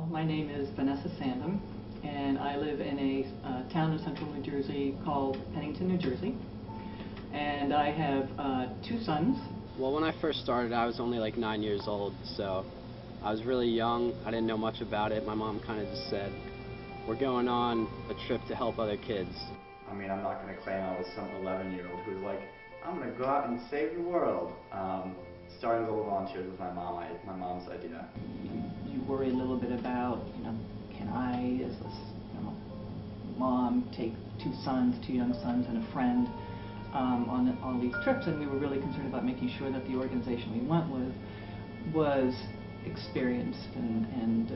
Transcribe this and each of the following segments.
Well, my name is Vanessa Sandham, and I live in a town in central New Jersey called Pennington, New Jersey. And I have 2 sons. Well, when I first started, I was only like 9 years old, so I was really young. I didn't know much about it. My mom kind of just said, we're going on a trip to help other kids. I mean, I'm not going to claim I was some 11-year-old who's like, I'm going to go out and save the world. Starting Global Volunteers was my mom's idea. You worry a little bit about, can I, as this mom, take 2 young sons and a friend on all these trips, and we were really concerned about making sure that the organization we went with was experienced and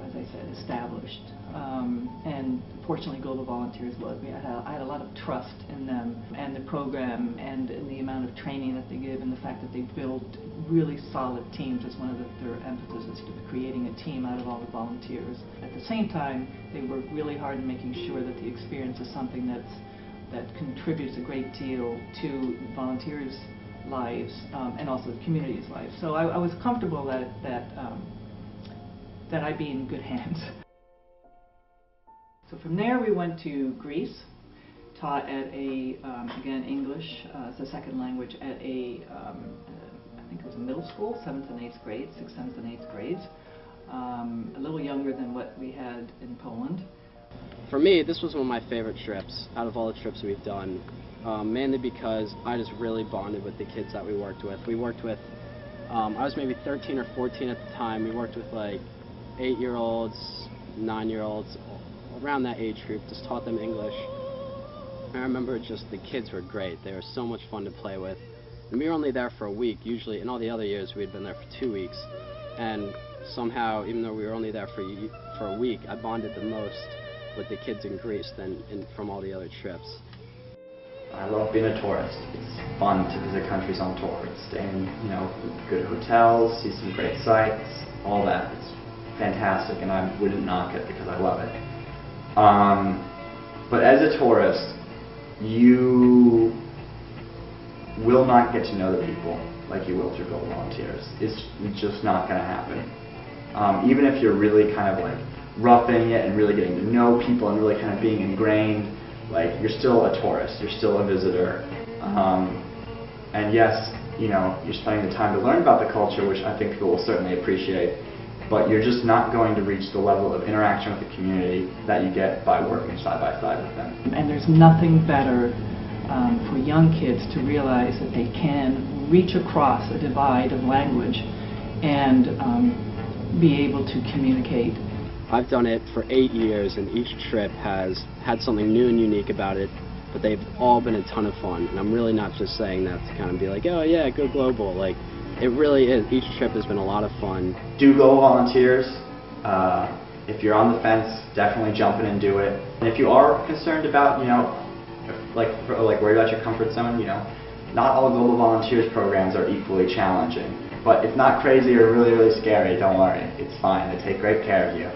as I said, established. And fortunately, Global Volunteers was. I had a lot of trust in them and the program and in the amount of training that they give, and the fact that they build really solid teams is one of their emphasis, to creating a team out of all the volunteers. At the same time, they work really hard in making sure that the experience is something that contributes a great deal to volunteers' lives and also the community's lives. So I was comfortable that I'd be in good hands. So from there we went to Greece, taught at again, English as a second language at I think it was a middle school, 7th and 8th grades, 6th, 7th and 8th grades, a little younger than what we had in Poland. For me, this was one of my favorite trips out of all the trips we've done, mainly because I just really bonded with the kids that we worked with. I was maybe 13 or 14 at the time. We worked with like 8-year-olds, 9-year-olds, around that age group, just taught them English. I remember just the kids were great. They were so much fun to play with. And we were only there for a week. Usually, in all the other years, we had been there for 2 weeks. And somehow, even though we were only there for a week, I bonded the most with the kids in Greece than from all the other trips. I love being a tourist. It's fun to visit countries on tour. Stay in, good hotels, see some great sights, all that. It's fantastic, and I wouldn't knock it because I love it. But as a tourist, you will not get to know the people like you will through Global Volunteers. It's just not going to happen. Even if you're really kind of like roughing it and really getting to know people and really kind of being ingrained, like, you're still a tourist, you're still a visitor. And yes, you're spending the time to learn about the culture, which I think people will certainly appreciate, but you're just not going to reach the level of interaction with the community that you get by working side by side with them. And there's nothing better for young kids to realize that they can reach across a divide of language and be able to communicate. I've done it for 8 years, and each trip has had something new and unique about it, but they've all been a ton of fun. And I'm really not just saying that to kind of be like, oh yeah, go global. Like, it really is. Each trip has been a lot of fun. Do Global Volunteers. If you're on the fence, definitely jump in and do it. And if you are concerned about, worried about your comfort zone, not all Global Volunteers programs are equally challenging. But it's not crazy or really, really scary, don't worry. It's fine. They take great care of you.